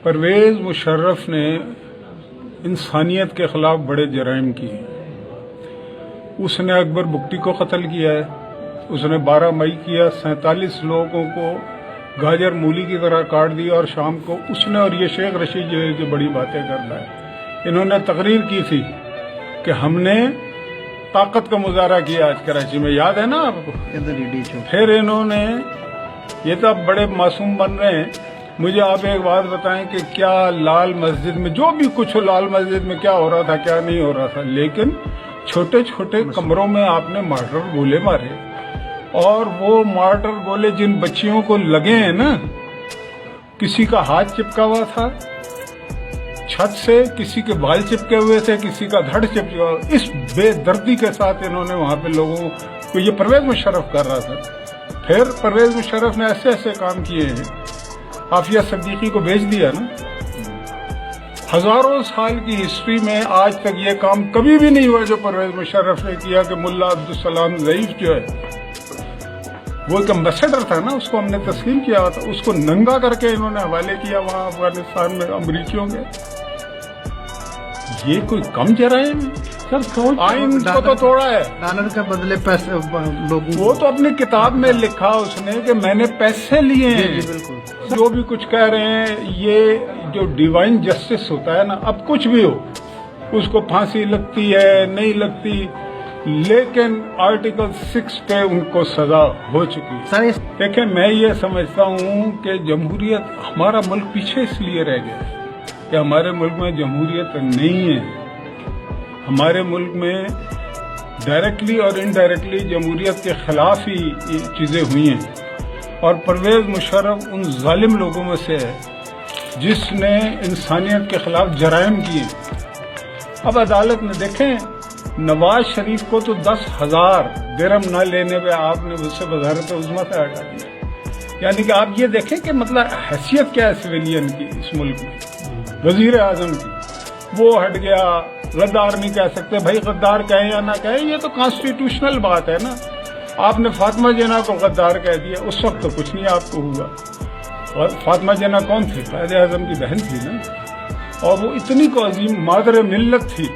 پرویز مشرف نے انسانیت کے خلاف بڑے جرائم کیے. اس نے اکبر بگٹی کو قتل کیا ہے. اس نے 12 مئی کیا 47 لوگوں کو گاجر مولی کی طرح کاٹ دیا. اور شام کو اس نے اور یہ شیخ رشید جو ہے کہ بڑی باتیں کر رہا ہے, انہوں نے تقریر کی تھی کہ ہم نے طاقت کا مظاہرہ کیا آج کراچی میں, یاد ہے نا آپ کو. پھر انہوں نے, یہ تو اب بڑے معصوم بن رہے ہیں, مجھے آپ ایک بات بتائیں کہ کیا لال مسجد میں جو بھی کچھ ہو, لال مسجد میں کیا ہو رہا تھا کیا نہیں ہو رہا تھا, لیکن چھوٹے چھوٹے کمروں میں آپ نے مارٹر گولے مارے. اور وہ مارٹر گولے جن بچیوں کو لگے ہیں نا, کسی کا ہاتھ چپکا ہوا تھا چھت سے, کسی کے بال چپکے ہوئے تھے, کسی کا دھڑ چپکا ہوا. اس بے دردی کے ساتھ انہوں نے وہاں پہ لوگوں کو, یہ پرویز مشرف کر رہا تھا. پھر پرویز مشرف نے ایسے ایسے کام کیے ہیں. عافیہ صدیقی کو بھیج دیا نا. ہزاروں سال کی ہسٹری میں آج تک یہ کام کبھی بھی نہیں ہوا جو پرویز مشرف نے کیا کہ ملا عبدالسلام ضعیف جو ہے وہ ایک امبیسڈر تھا نا, اس کو ہم نے تسلیم کیا تھا, اس کو ننگا کر کے انہوں نے حوالے کیا وہاں افغانستان میں امریکیوں کے. یہ کوئی کم جرائم ہے؟ آئین کو تو توڑا ہے. ڈالر کے بدلے پیسے لوگوں, وہ تو اپنی کتاب میں لکھا اس نے کہ میں نے پیسے لیے ہیں. جو بھی کچھ کہہ رہے ہیں, یہ جو ڈیوائن جسٹس ہوتا ہے نا, اب کچھ بھی ہو, اس کو پھانسی لگتی ہے نہیں لگتی, لیکن آرٹیکل 6 پہ ان کو سزا ہو چکی ہے. دیکھیں میں یہ سمجھتا ہوں کہ جمہوریت, ہمارا ملک پیچھے اس لیے رہ گیا کہ ہمارے ملک میں جمہوریت نہیں ہے. ہمارے ملک میں ڈائریکٹلی اور انڈائریکٹلی جمہوریت کے خلاف ہی یہ چیزیں ہوئی ہیں. اور پرویز مشرف ان ظالم لوگوں میں سے ہے جس نے انسانیت کے خلاف جرائم کیے. اب عدالت نے, دیکھیں نواز شریف کو تو 10,000 درہم نہ لینے پہ آپ نے اس سے وزارت عظمیٰ سے ہٹا دیا. یعنی کہ آپ یہ دیکھیں کہ مطلب حیثیت کیا ہے سویلین کی اس ملک میں, وزیر اعظم کی. وہ ہٹ گیا, غدار نہیں کہہ سکتے بھائی, غدار کہیں یا نہ کہیں یہ تو کانسٹیٹیوشنل بات ہے نا. آپ نے فاطمہ جناح کو غدار کہہ دیا, اس وقت تو کچھ نہیں آپ کو ہوا. اور فاطمہ جناح کون تھی؟ قائد اعظم کی بہن تھی نا, اور وہ اتنی کو عظیم مادر ملت تھی